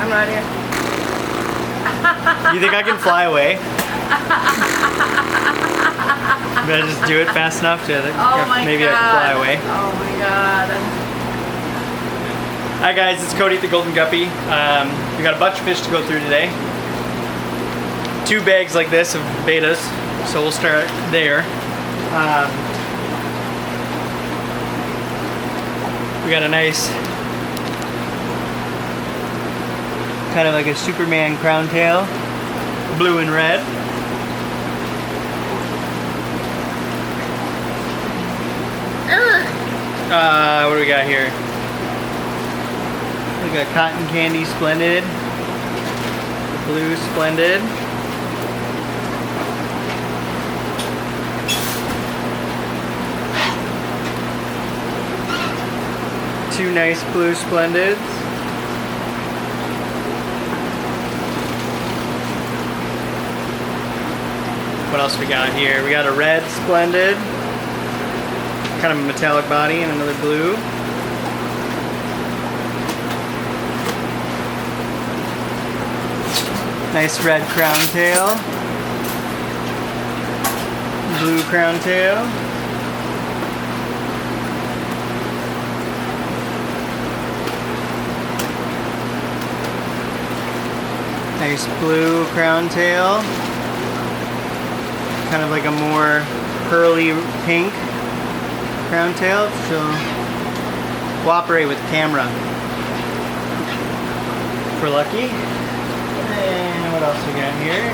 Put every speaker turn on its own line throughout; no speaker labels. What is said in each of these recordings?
I'm not here.
You think I can fly away? Better just do it fast enough to maybe I can fly away.
Oh my god.
Hi guys, it's Cody at the Golden Guppy. We got a bunch of fish to go through today. 2 bags like this of betas, so we'll start there. We got a nice, kind of like a Superman crown tail, blue and red. What do we got here? We got cotton candy splendid, blue splendid. Two nice blue splendids. What else we got here? We got a red splendid, kind of a metallic body, and another blue. Nice red crown tail, blue crown tail. Nice blue crown tail, kind of like a more pearly pink crown tail, so cooperate with camera if we're lucky. And what else we got here?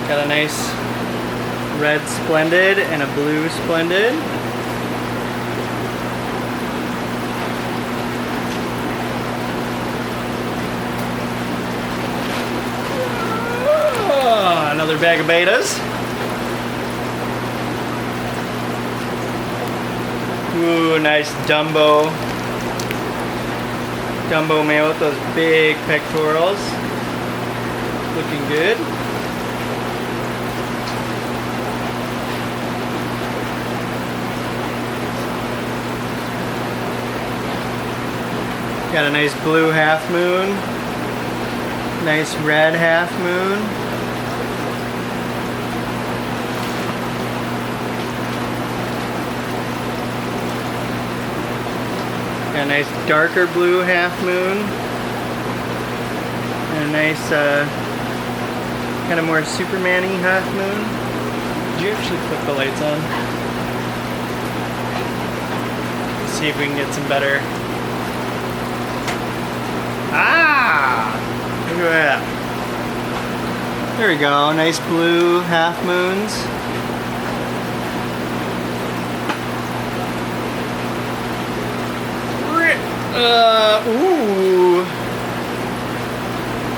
Got a nice red splendid and a blue splendid. Another bag of betas. Ooh, nice Dumbo male with those big pectorals. Looking good. Got a nice blue half moon. Nice red half moon. Got a nice darker blue half moon, and a nice kind of more Superman-y half moon. Did you actually flip the lights on? Let's see if we can get some better. Ah! Look at that. There we go, nice blue half moons. Ooh.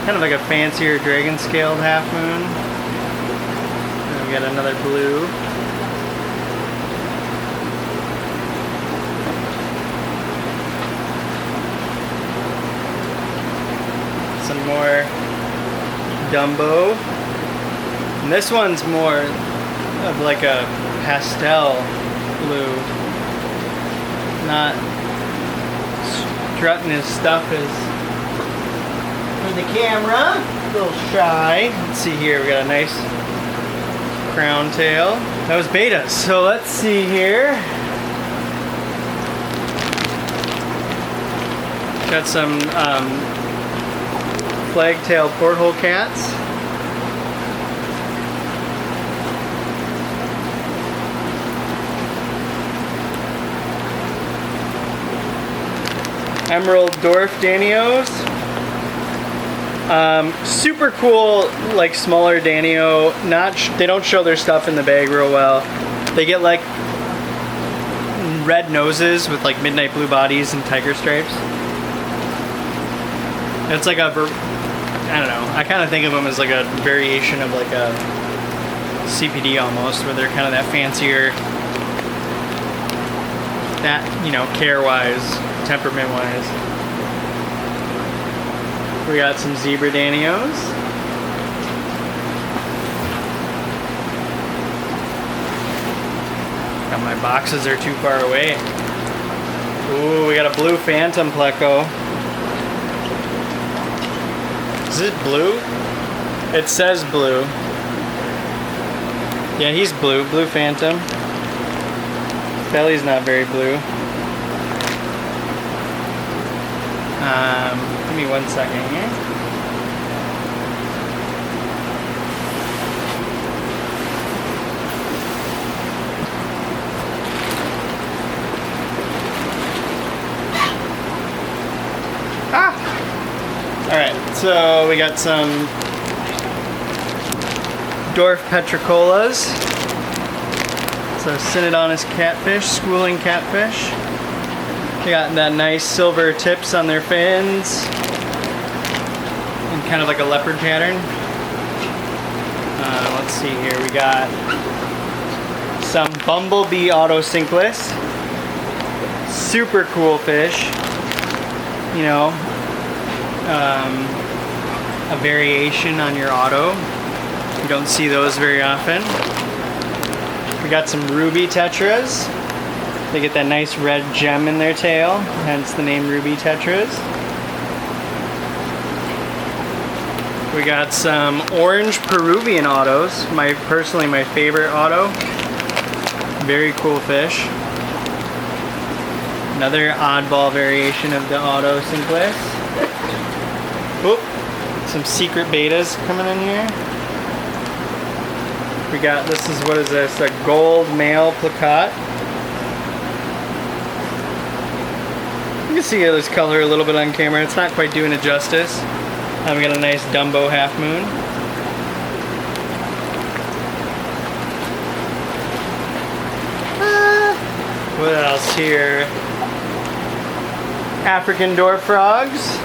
Kind of like a fancier dragon scaled half moon. And we got another blue. Some more Dumbo. And this one's more of like a pastel blue. Not strutting his stuff is for the camera. A little shy. Let's see here, we got a nice crown tail. That was betas. So let's see here. Got some flagtail porthole cats. Emerald dwarf Danios. Super cool, like smaller Danio. They don't show their stuff in the bag real well. They get like red noses with like midnight blue bodies and tiger stripes. It's like I don't know. I kind of think of them as like a variation of like a CPD almost, where they're kind of that fancier, that, you know, care-wise, temperament-wise. We got some zebra Danios. God, my boxes are too far away. Ooh, we got a blue phantom pleco. Is it blue? It says blue. Yeah, he's blue. Blue Phantom. Belly's not very blue. Give me 1 second here. Alright, so we got some dwarf petricolas. So Synodontis catfish, schooling catfish. They got that nice silver tips on their fins. And kind of like a leopard pattern. Let's see here, we got some bumblebee autosynclus. Super cool fish. You know, a variation on your auto. You don't see those very often. We got some ruby tetras. They get that nice red gem in their tail, hence the name ruby tetras. We got some orange Peruvian autos. Personally my favorite auto. Very cool fish. Another oddball variation of the autosynclus. Oop, some secret betas coming in here. We got, what is this? A gold male plakat. You can see this color a little bit on camera. It's not quite doing it justice. We got a nice Dumbo half moon. What else here? African dwarf frogs.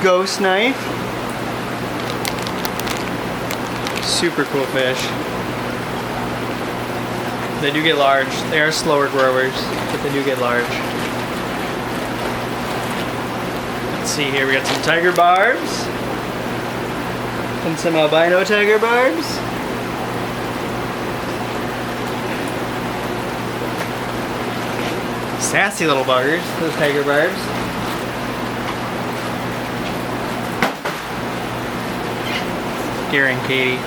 Ghost knife. Super cool fish. They do get large. They are slower growers, but they do get large. Let's see here, we got some tiger barbs. And some albino tiger barbs. Sassy little buggers, those tiger barbs. Gary and Katie.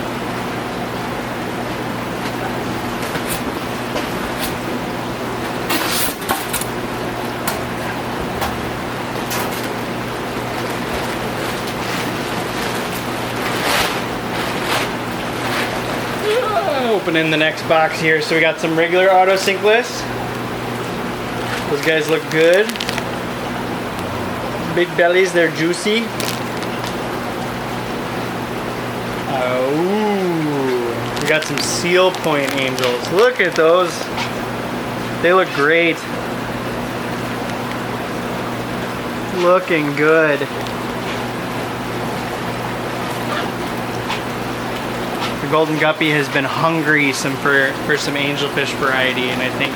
Opening the next box here, so we got some regular autosynclus. Those guys look good. Big bellies, they're juicy. Oh, we got some seal point angels. Look at those. They look great. Looking good. The golden guppy has been hungry for some angelfish variety, and I think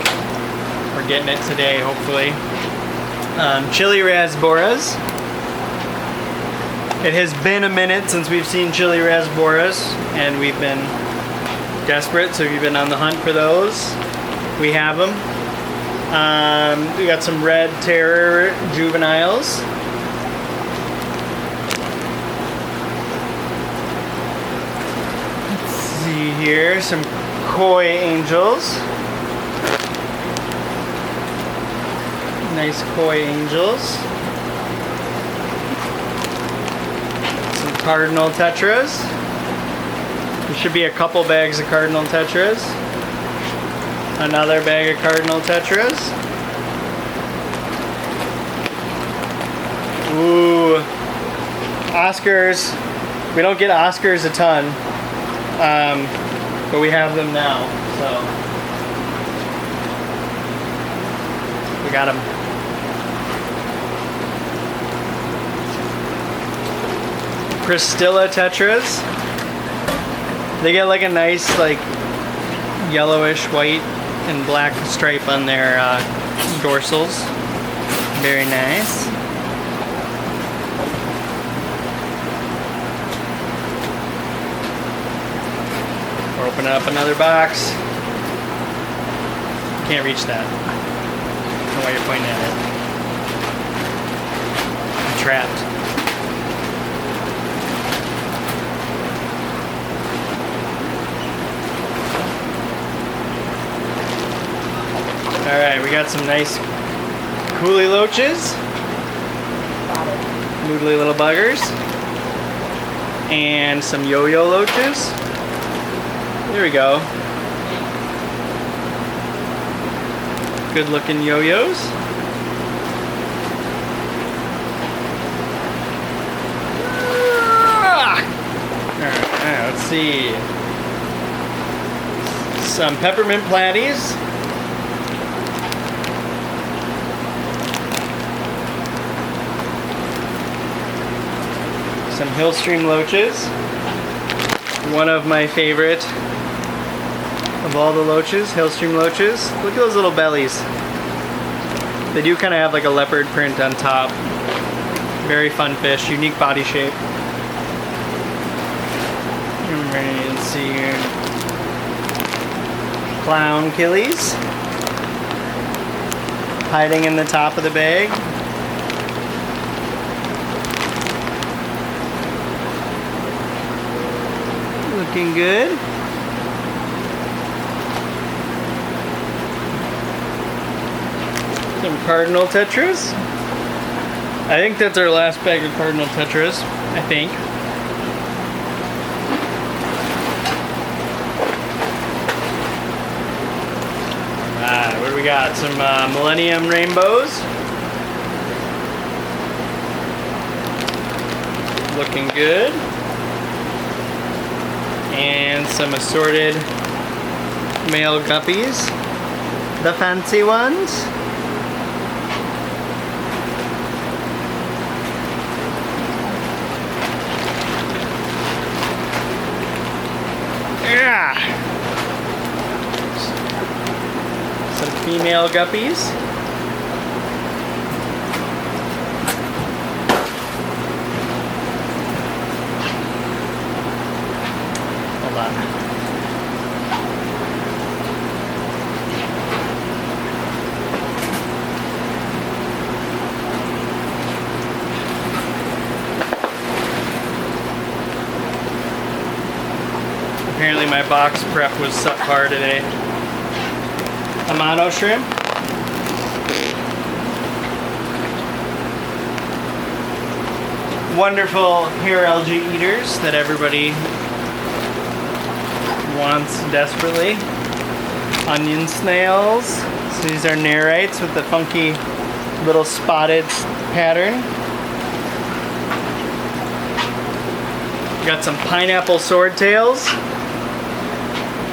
we're getting it today, hopefully. Chili rasboras. It has been a minute since we've seen chili rasboras, and we've been desperate, so if you've been on the hunt for those, we have them. We got some red terror juveniles. Let's see here, some koi angels. Nice koi angels. Some cardinal tetras. There should be a couple bags of cardinal tetras. Another bag of cardinal tetras. Ooh. Oscars. We don't get Oscars a ton. But we have them now. So we got them. Cristilla tetras. They get like a nice like yellowish white and black stripe on their dorsals. Very nice. We're opening up another box. Can't reach that. I don't know why you're pointing at it. trapped. Alright, we got some nice coolie loaches. Noodly little buggers. And some yo-yo loaches. There we go. Good looking yo-yos. Alright, let's see. Some peppermint platies. Some Hillstream loaches. One of my favorite of all the loaches, Hillstream loaches. Look at those little bellies. They do kind of have like a leopard print on top. Very fun fish, unique body shape. Let's see here. Clown killies. Hiding in the top of the bag. Looking good. Some cardinal tetras. I think that's our last bag of cardinal tetras, I think. What do we got? Some Millennium Rainbows. Looking good. And some assorted male guppies. The fancy ones. Yeah. Some female guppies. Hold on. Apparently my box prep was subpar today. Amano shrimp. Wonderful hair algae eaters that everybody wants desperately. Onion snails. So these are nerites with the funky little spotted pattern. Got some pineapple swordtails.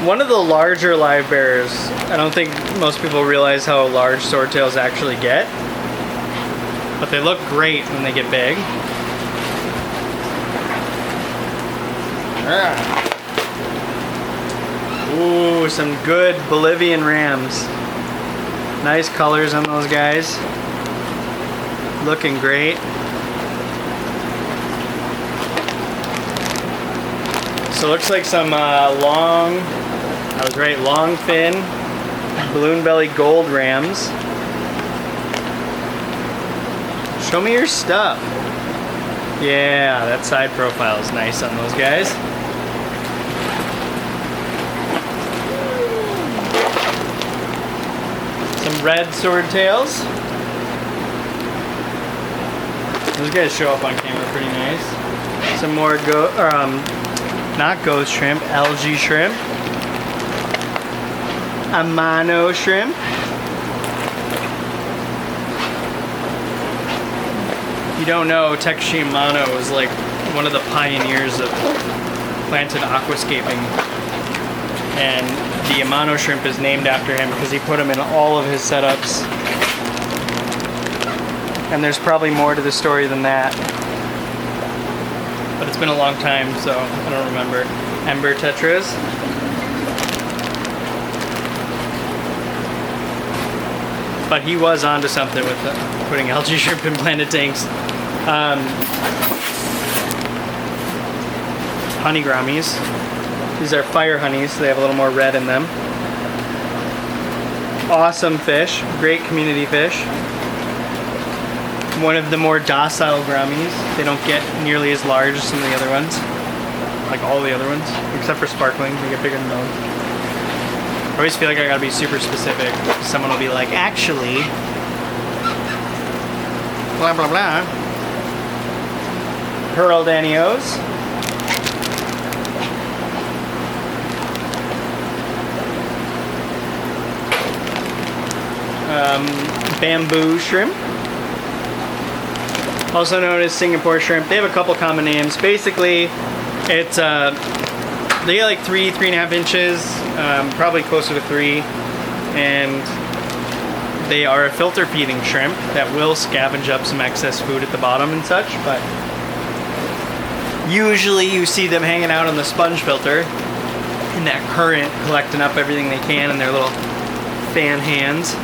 One of the larger live bears. I don't think most people realize how large swordtails actually get, but they look great when they get big. Ooh, some good Bolivian rams. Nice colors on those guys. Looking great. So it looks like some long fin, balloon belly gold rams. Show me your stuff. Yeah, that side profile is nice on those guys. Some red swordtails. Those guys show up on camera pretty nice. Some more not ghost shrimp, algae shrimp. Amano shrimp. If you don't know, Takeshi Amano was like one of the pioneers of planted aquascaping. And the Amano shrimp is named after him because he put them in all of his setups. And there's probably more to the story than that. But it's been a long time, so I don't remember. Ember tetras. But he was onto something with putting algae shrimp in planted tanks. Honey grammies. These are fire honeys, so they have a little more red in them. Awesome fish, great community fish. One of the more docile gummies. They don't get nearly as large as some of the other ones. Like all the other ones, except for sparkling, they get bigger than those. I always feel like I gotta be super specific. Someone will be like, actually, blah blah blah. Pearl Danios. Bamboo shrimp, also known as Singapore shrimp. They have a couple common names. Basically, it's they get like 3.5 inches, probably closer to 3, and they are a filter feeding shrimp that will scavenge up some excess food at the bottom and such, but usually you see them hanging out on the sponge filter in that current, collecting up everything they can in their little fan hands.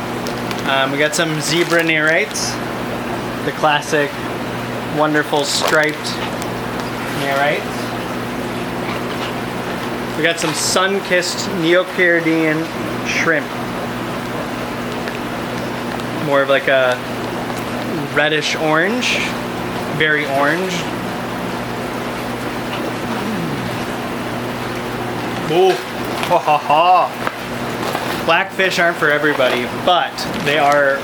We got some zebra nerites, the classic, wonderful striped nerites. We got some sun-kissed Neocaridine shrimp. More of like a reddish orange, very orange. Ooh, ha ha ha. Blackfish aren't for everybody, but they are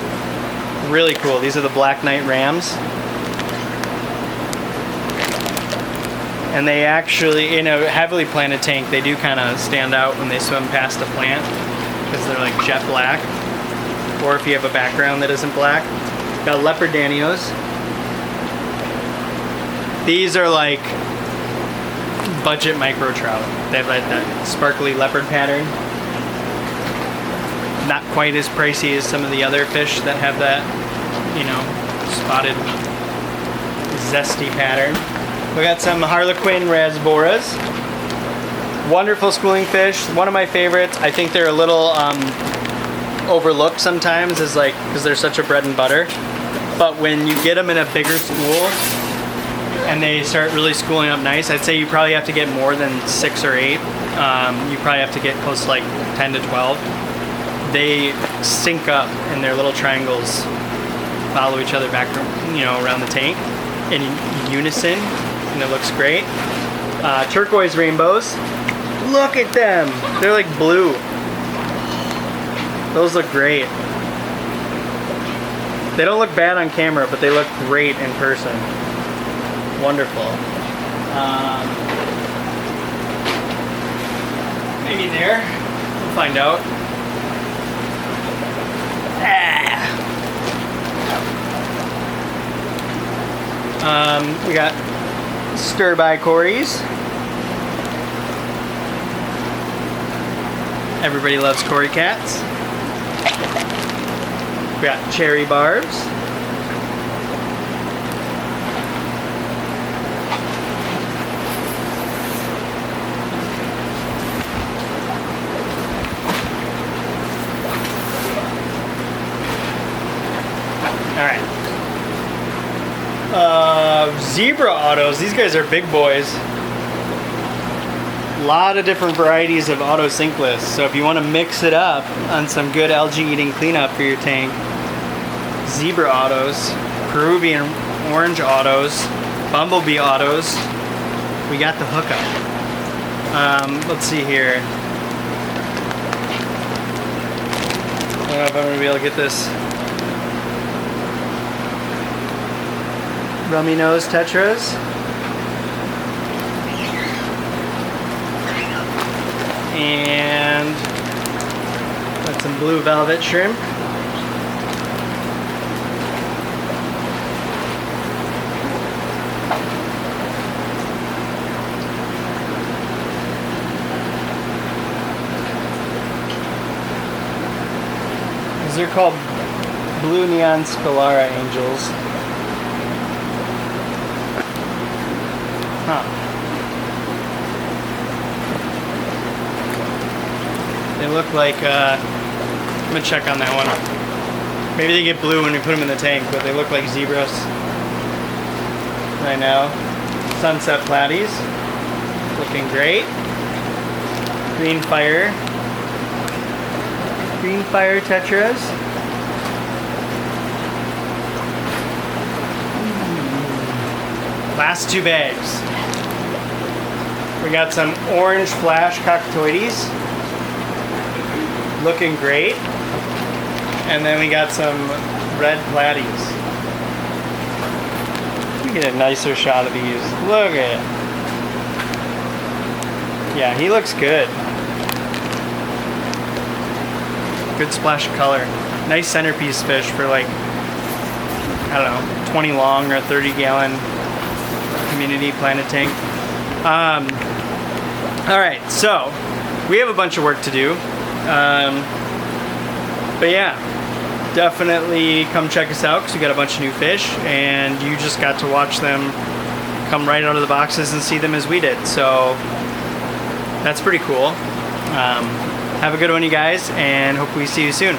really cool. These are the Black Knight Rams. And they actually, in a heavily planted tank, they do kind of stand out when they swim past a plant because they're like jet black. Or if you have a background that isn't black. Got leopard danios. These are like budget micro trout. They have like that sparkly leopard pattern. Not quite as pricey as some of the other fish that have that, you know, spotted, zesty pattern. We got some Harlequin rasboras. Wonderful schooling fish. One of my favorites. I think they're a little overlooked sometimes, is like because they're such a bread and butter. But when you get them in a bigger school and they start really schooling up nice, I'd say you probably have to get more than 6 or 8. You probably have to get close to like 10 to 12. They sync up and their little triangles follow each other back, you know, around the tank in unison, and it looks great. Turquoise rainbows. Look at them. They're like blue. Those look great. They don't look bad on camera, but they look great in person. Wonderful. Maybe there. We'll find out. We got stir-by cories. Everybody loves cory cats. We got cherry barbs. Alright. Zebra autos. These guys are big boys. A lot of different varieties of auto sinkless. So if you want to mix it up on some good algae eating cleanup for your tank, zebra autos, Peruvian orange autos, bumblebee autos, we got the hookup. Let's see here. I don't know if I'm going to be able to get this. Rummy nose tetras. And got some blue velvet shrimp. These are called blue neon scalara angels. Huh. They look like, I'm gonna check on that one. Maybe they get blue when we put them in the tank, but they look like zebras right now. Sunset platies, looking great. Green fire tetras. Last 2 bags. We got some orange flash cockatoides. Looking great. And then we got some red platies. Let me get a nicer shot of these. Look at it. Yeah, he looks good. Good splash of color. Nice centerpiece fish for like, I don't know, 20 long or 30 gallon community planted tank. All right, so we have a bunch of work to do. But yeah, definitely come check us out because we got a bunch of new fish and you just got to watch them come right out of the boxes and see them as we did. So that's pretty cool. Have a good one, you guys, and hope we see you soon.